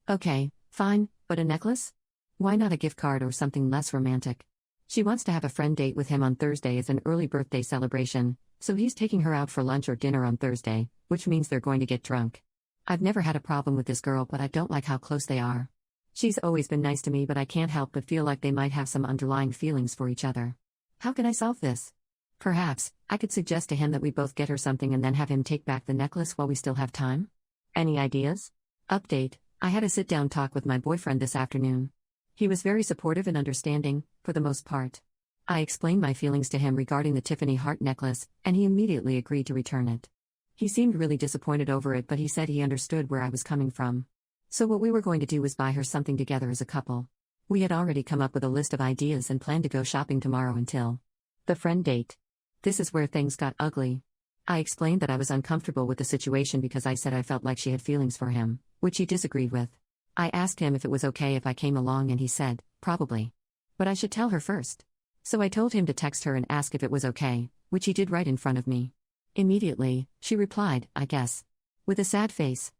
Okay, fine, but a necklace? Why not a gift card or something less romantic? She wants to have a friend date with him on Thursday as an early birthday celebration, so he's taking her out for lunch or dinner on Thursday, which means they're going to get drunk. I've never had a problem with this girl, but I don't like how close they are. She's always been nice to me, but I can't help but feel like they might have some underlying feelings for each other. How can I solve this? Perhaps, I could suggest to him that we both get her something and then have him take back the necklace while we still have time? Any ideas? Update: I had a sit-down talk with my boyfriend this afternoon. He was very supportive and understanding, for the most part. I explained my feelings to him regarding the Tiffany heart necklace, and he immediately agreed to return it. He seemed really disappointed over it, but he said he understood where I was coming from. So what we were going to do was buy her something together as a couple. We had already come up with a list of ideas and planned to go shopping tomorrow until the friend date. This is where things got ugly. I explained that I was uncomfortable with the situation because I said I felt like she had feelings for him, which he disagreed with. I asked him if it was okay if I came along, and he said, probably. But I should tell her first. So I told him to text her and ask if it was okay, which he did right in front of me. Immediately, she replied, I guess. With a sad face.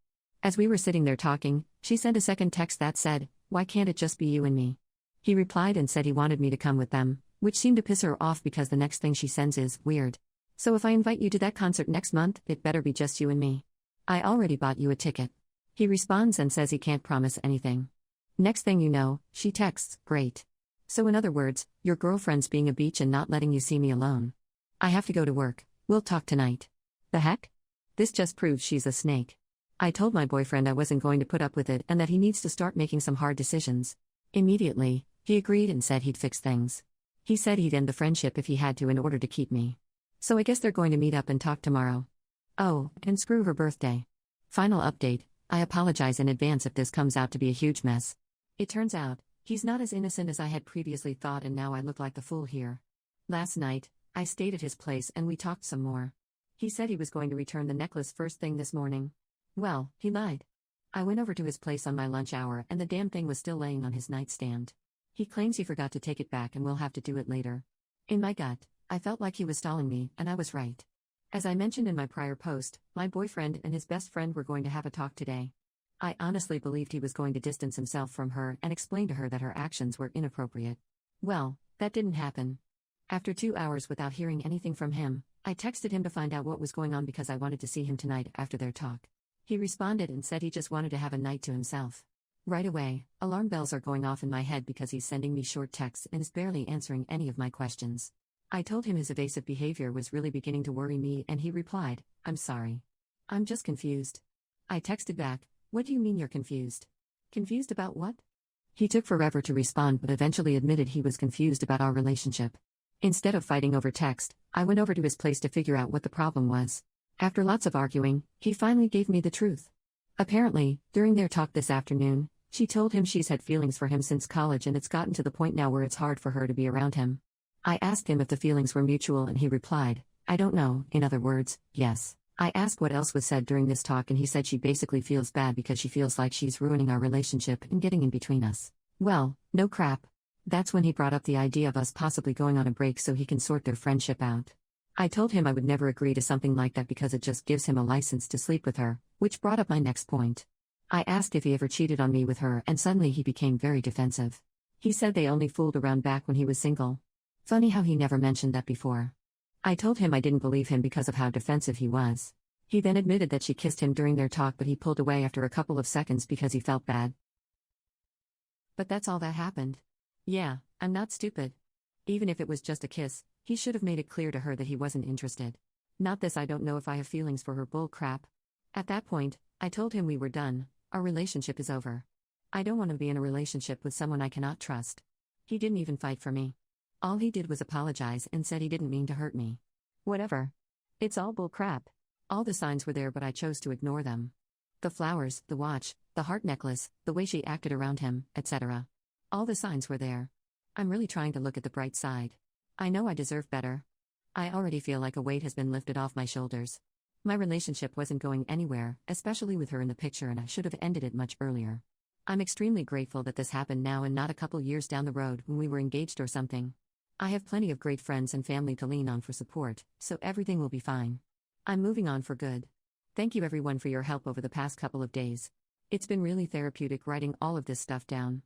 As we were sitting there talking, she sent a second text that said, why can't it just be you and me? He replied and said he wanted me to come with them, which seemed to piss her off because the next thing she sends is, weird. So if I invite you to that concert next month, it better be just you and me. I already bought you a ticket. He responds and says he can't promise anything. Next thing you know, she texts, great. So in other words, your girlfriend's being a beach and not letting you see me alone. I have to go to work, we'll talk tonight. The heck? This just proves she's a snake. I told my boyfriend I wasn't going to put up with it and that he needs to start making some hard decisions. Immediately, he agreed and said he'd fix things. He said he'd end the friendship if he had to in order to keep me. So I guess they're going to meet up and talk tomorrow. Oh, and screw her birthday. Final update: I apologize in advance if this comes out to be a huge mess. It turns out, he's not as innocent as I had previously thought, and now I look like the fool here. Last night, I stayed at his place and we talked some more. He said he was going to return the necklace first thing this morning. Well, he lied. I went over to his place on my lunch hour and the damn thing was still laying on his nightstand. He claims he forgot to take it back and will have to do it later. In my gut, I felt like he was stalling me, and I was right. As I mentioned in my prior post, my boyfriend and his best friend were going to have a talk today. I honestly believed he was going to distance himself from her and explain to her that her actions were inappropriate. Well, that didn't happen. After 2 hours without hearing anything from him, I texted him to find out what was going on because I wanted to see him tonight after their talk. He responded and said he just wanted to have a night to himself. Right away, alarm bells are going off in my head because he's sending me short texts and is barely answering any of my questions. I told him his evasive behavior was really beginning to worry me, and he replied, I'm sorry. I'm just confused. I texted back, what do you mean you're confused? Confused about what? He took forever to respond but eventually admitted he was confused about our relationship. Instead of fighting over text, I went over to his place to figure out what the problem was. After lots of arguing, he finally gave me the truth. Apparently, during their talk this afternoon, she told him she's had feelings for him since college and it's gotten to the point now where it's hard for her to be around him. I asked him if the feelings were mutual and he replied, I don't know, in other words, yes. I asked what else was said during this talk and he said she basically feels bad because she feels like she's ruining our relationship and getting in between us. Well, no crap. That's when he brought up the idea of us possibly going on a break so he can sort their friendship out. I told him I would never agree to something like that because it just gives him a license to sleep with her, which brought up my next point. I asked if he ever cheated on me with her and suddenly he became very defensive. He said they only fooled around back when he was single. Funny how he never mentioned that before. I told him I didn't believe him because of how defensive he was. He then admitted that she kissed him during their talk but he pulled away after a couple of seconds because he felt bad. But that's all that happened. Yeah, I'm not stupid. Even if it was just a kiss, he should have made it clear to her that he wasn't interested. Not this I don't know if I have feelings for her bull crap. At that point, I told him we were done, our relationship is over. I don't want to be in a relationship with someone I cannot trust. He didn't even fight for me. All he did was apologize and said he didn't mean to hurt me. Whatever. It's all bull crap. All the signs were there but I chose to ignore them. The flowers, the watch, the heart necklace, the way she acted around him, etc. All the signs were there. I'm really trying to look at the bright side. I know I deserve better. I already feel like a weight has been lifted off my shoulders. My relationship wasn't going anywhere, especially with her in the picture, and I should have ended it much earlier. I'm extremely grateful that this happened now and not a couple years down the road when we were engaged or something. I have plenty of great friends and family to lean on for support, so everything will be fine. I'm moving on for good. Thank you everyone for your help over the past couple of days. It's been really therapeutic writing all of this stuff down.